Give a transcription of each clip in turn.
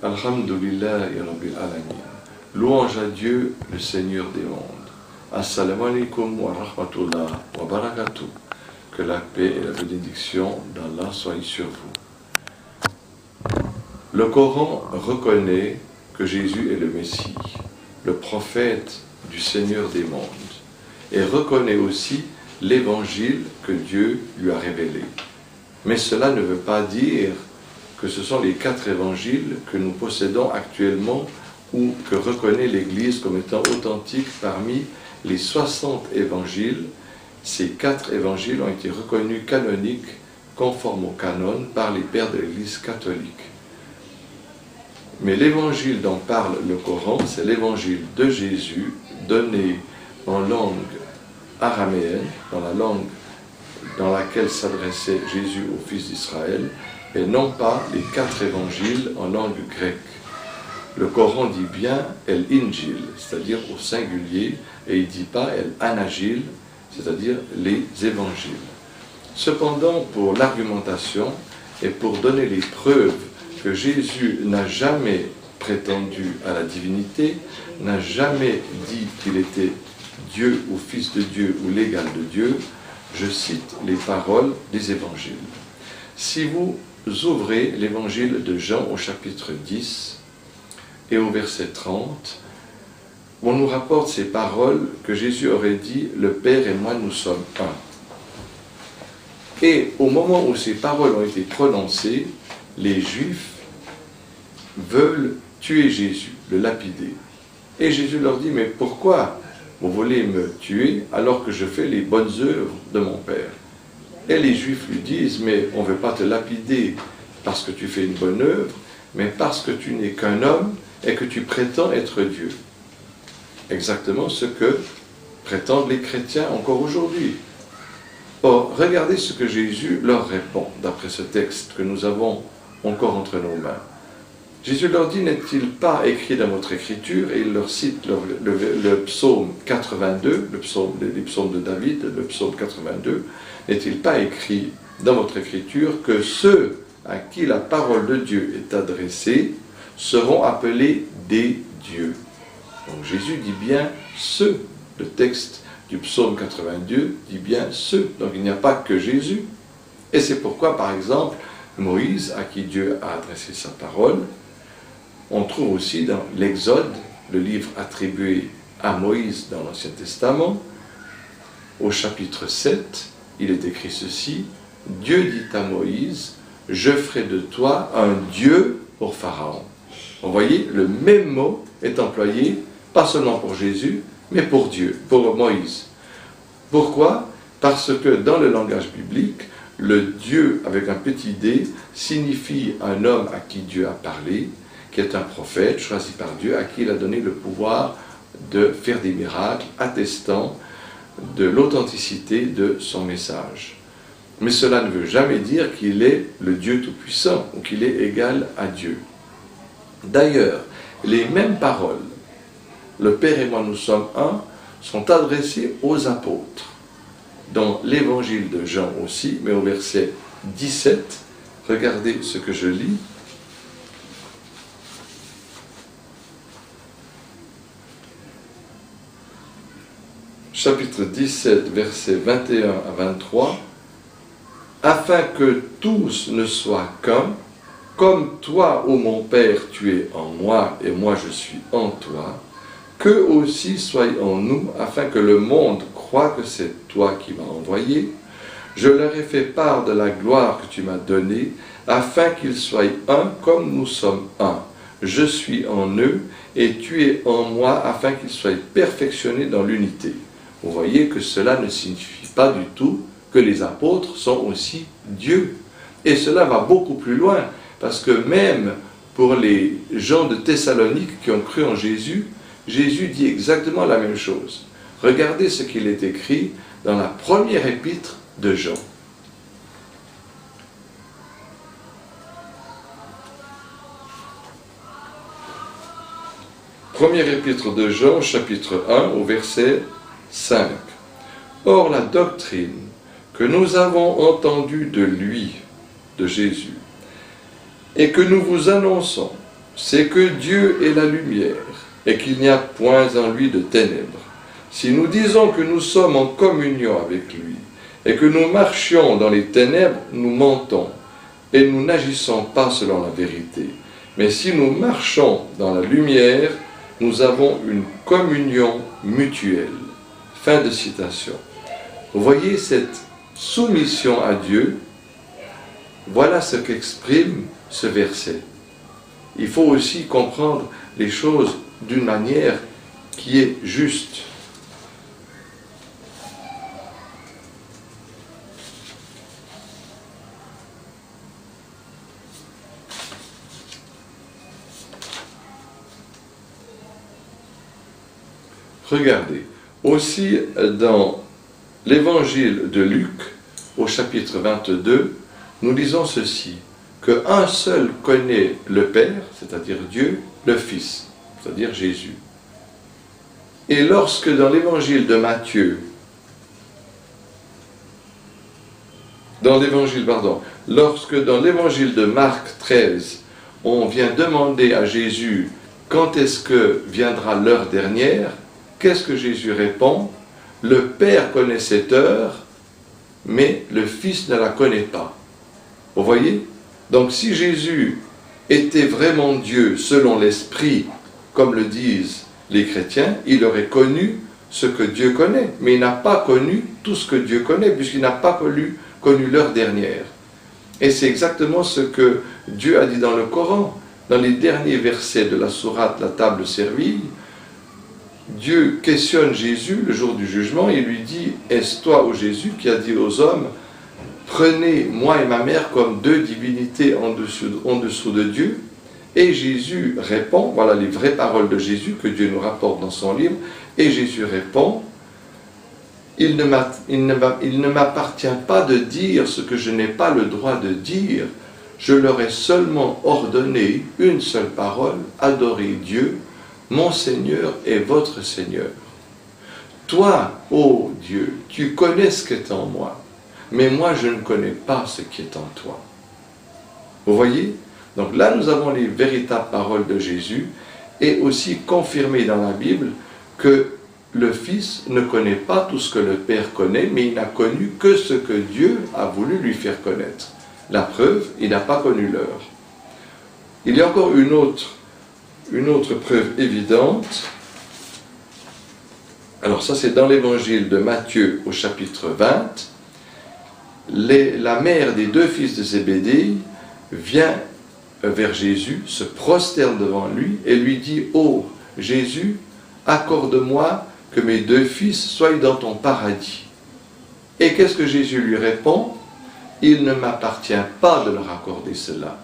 Alhamdulillahi Rabbil Alamin. Louange à Dieu, le Seigneur des mondes. Assalamu alaikum wa rahmatullah wa barakatuh. Que la paix et la bénédiction d'Allah soient sur vous. Le Coran reconnaît que Jésus est le Messie, le prophète du Seigneur des mondes, et reconnaît aussi l'évangile que Dieu lui a révélé. Mais cela ne veut pas dire que ce sont les 4 évangiles que nous possédons actuellement ou que reconnaît l'Église comme étant authentiques parmi les 60 évangiles. Ces 4 évangiles ont été reconnus canoniques, conformes au canon, par les pères de l'Église catholique. Mais l'évangile dont parle le Coran, c'est l'évangile de Jésus, donné en langue araméenne, dans la langue dans laquelle s'adressait Jésus au fils d'Israël, et non pas les 4 évangiles en langue grecque. Le Coran dit bien El-Injil, c'est-à-dire au singulier, et il ne dit pas El-Anajil, c'est-à-dire les évangiles. Cependant, pour l'argumentation et pour donner les preuves que Jésus n'a jamais prétendu à la divinité, n'a jamais dit qu'il était Dieu ou fils de Dieu ou l'égal de Dieu, je cite les paroles des évangiles. Si vous ouvrez l'évangile de Jean au chapitre 10 et au verset 30, on nous rapporte ces paroles que Jésus aurait dit « Le Père et moi, nous sommes un ». Et au moment où ces paroles ont été prononcées, les Juifs veulent tuer Jésus, le lapider. Et Jésus leur dit « Mais pourquoi vous voulez me tuer alors que je fais les bonnes œuvres de mon Père ?» Et les Juifs lui disent « Mais on ne veut pas te lapider parce que tu fais une bonne œuvre, mais parce que tu n'es qu'un homme et que tu prétends être Dieu. » Exactement ce que prétendent les chrétiens encore aujourd'hui. Or, regardez ce que Jésus leur répond, d'après ce texte que nous avons encore entre nos mains. Jésus leur dit, n'est-il pas écrit dans votre écriture, et il leur cite le psaume 82, les psaumes de David, le psaume 82, n'est-il pas écrit dans votre écriture que ceux à qui la parole de Dieu est adressée seront appelés des dieux. Donc Jésus dit bien ceux, le texte du psaume 82 dit bien ceux, donc il n'y a pas que Jésus. Et c'est pourquoi, par exemple, Moïse, à qui Dieu a adressé sa parole, on trouve aussi dans l'Exode, le livre attribué à Moïse dans l'Ancien Testament, au chapitre 7, il est écrit ceci, « Dieu dit à Moïse, je ferai de toi un Dieu pour Pharaon. » Vous voyez, le même mot est employé, pas seulement pour Jésus, mais pour Dieu, pour Moïse. Pourquoi? Parce que dans le langage biblique, le Dieu avec un petit d signifie un homme à qui Dieu a parlé, qui est un prophète choisi par Dieu, à qui il a donné le pouvoir de faire des miracles, attestant de l'authenticité de son message. Mais cela ne veut jamais dire qu'il est le Dieu Tout-Puissant, ou qu'il est égal à Dieu. D'ailleurs, les mêmes paroles, le Père et moi nous sommes un, sont adressées aux apôtres. Dans l'évangile de Jean aussi, mais au verset 17, regardez ce que je lis. Chapitre 17, versets 21 à 23, « Afin que tous ne soient qu'un, comme toi, ô mon Père, tu es en moi, et moi je suis en toi, qu'eux aussi soient en nous, afin que le monde croie que c'est toi qui m'as envoyé. Je leur ai fait part de la gloire que tu m'as donnée, afin qu'ils soient un comme nous sommes un. Je suis en eux, et tu es en moi, afin qu'ils soient perfectionnés dans l'unité. » Vous voyez que cela ne signifie pas du tout que les apôtres sont aussi Dieu. Et cela va beaucoup plus loin, parce que même pour les gens de Thessalonique qui ont cru en Jésus, Jésus dit exactement la même chose. Regardez ce qu'il est écrit dans la première épître de Jean. Première épître de Jean, chapitre 1, au verset 5. Or, la doctrine que nous avons entendue de lui, de Jésus, et que nous vous annonçons, c'est que Dieu est la lumière et qu'il n'y a point en lui de ténèbres. Si nous disons que nous sommes en communion avec lui et que nous marchions dans les ténèbres, nous mentons et nous n'agissons pas selon la vérité. Mais si nous marchons dans la lumière, nous avons une communion mutuelle. Fin de citation. Vous voyez cette soumission à Dieu, voilà ce qu'exprime ce verset. Il faut aussi comprendre les choses d'une manière qui est juste. Regardez, aussi dans l'évangile de Luc, au chapitre 22, nous lisons ceci, qu'un seul connaît le Père, c'est-à-dire Dieu, le Fils, c'est-à-dire Jésus. Et lorsque dans l'évangile de Matthieu, lorsque dans l'évangile de Marc 13, on vient demander à Jésus quand est-ce que viendra l'heure dernière, qu'est-ce que Jésus répond? Le Père connaît cette heure, mais le Fils ne la connaît pas. Vous voyez? Donc si Jésus était vraiment Dieu selon l'Esprit, comme le disent les chrétiens, il aurait connu ce que Dieu connaît, mais il n'a pas connu tout ce que Dieu connaît, puisqu'il n'a pas connu l'heure dernière. Et c'est exactement ce que Dieu a dit dans le Coran, dans les derniers versets de la sourate La table servie. Dieu questionne Jésus le jour du jugement et lui dit « Est-ce toi, ô Jésus, qui a dit aux hommes, prenez moi et ma mère comme deux divinités en dessous de Dieu ?» Et Jésus répond, voilà les vraies paroles de Jésus que Dieu nous rapporte dans son livre, et Jésus répond « Il ne m'appartient pas de dire ce que je n'ai pas le droit de dire, je leur ai seulement ordonné une seule parole, adorer Dieu, mon Seigneur est votre Seigneur. Toi, ô Dieu, tu connais ce qui est en moi, mais moi je ne connais pas ce qui est en toi. » Vous voyez? Donc là nous avons les véritables paroles de Jésus, et aussi confirmé dans la Bible que le Fils ne connaît pas tout ce que le Père connaît, mais il n'a connu que ce que Dieu a voulu lui faire connaître. La preuve, il n'a pas connu l'heure. Il y a encore une autre preuve évidente. Alors ça c'est dans l'évangile de Matthieu au chapitre 20. La mère des deux fils de Zébédée vient vers Jésus, se prosterne devant lui et lui dit « Oh Jésus, accorde-moi que mes deux fils soient dans ton paradis. » Et qu'est-ce que Jésus lui répond? « Il ne m'appartient pas de leur accorder cela,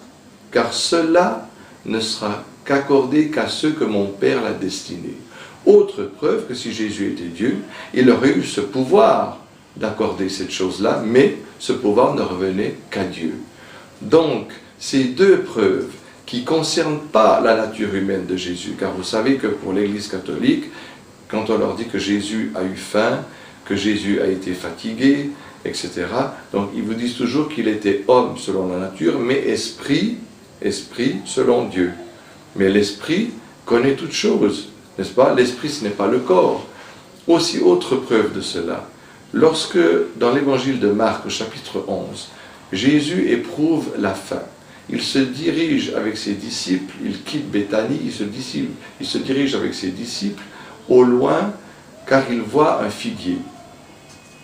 car cela ne sera qu'accordé qu'à ceux que mon Père l'a destiné. » Autre preuve que si Jésus était Dieu, il aurait eu ce pouvoir d'accorder cette chose-là, mais ce pouvoir ne revenait qu'à Dieu. Donc, ces deux preuves qui ne concernent pas la nature humaine de Jésus, car vous savez que pour l'Église catholique, quand on leur dit que Jésus a eu faim, que Jésus a été fatigué, etc., donc ils vous disent toujours qu'il était homme selon la nature, mais esprit selon Dieu. Mais l'esprit connaît toutes choses, n'est-ce pas? L'esprit, ce n'est pas le corps. Aussi, autre preuve de cela, lorsque dans l'évangile de Marc, au chapitre 11, Jésus éprouve la faim, il se dirige avec ses disciples, il quitte Béthanie, il se dirige avec ses disciples au loin, car il voit un figuier.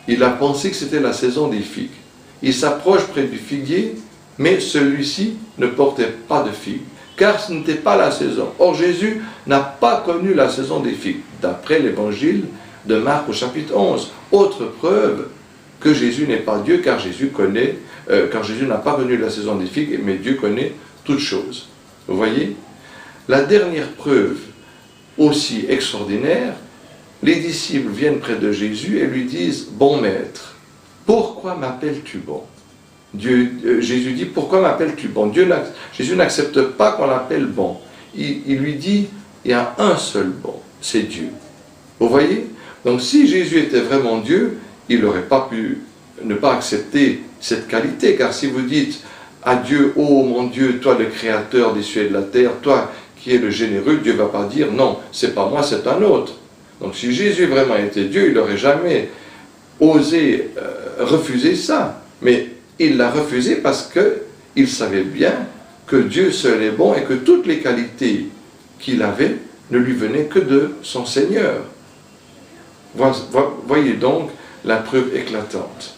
Il a pensé que c'était la saison des figues. Il s'approche près du figuier, mais celui-ci ne portait pas de figues, car ce n'était pas la saison. Or Jésus n'a pas connu la saison des figues, d'après l'évangile de Marc au chapitre 11. Autre preuve que Jésus n'est pas Dieu, car Jésus n'a pas connu la saison des figues, mais Dieu connaît toutes choses. Vous voyez? La dernière preuve, aussi extraordinaire, les disciples viennent près de Jésus et lui disent « Bon maître, pourquoi m'appelles-tu bon ?» Jésus dit « Pourquoi m'appelles-tu bon ?» Jésus n'accepte pas qu'on l'appelle bon. Il lui dit « Il y a un seul bon, c'est Dieu. » Vous voyez? Donc si Jésus était vraiment Dieu, il n'aurait pas pu ne pas accepter cette qualité, car si vous dites à Dieu, « Oh mon Dieu, toi le créateur des cieux et de la terre, toi qui es le généreux », Dieu ne va pas dire « Non, c'est pas moi, c'est un autre ». Donc si Jésus vraiment était Dieu, il n'aurait jamais osé refuser ça. Mais il l'a refusé parce qu'il savait bien que Dieu seul est bon et que toutes les qualités qu'il avait ne lui venaient que de son Seigneur. Voyez donc la preuve éclatante.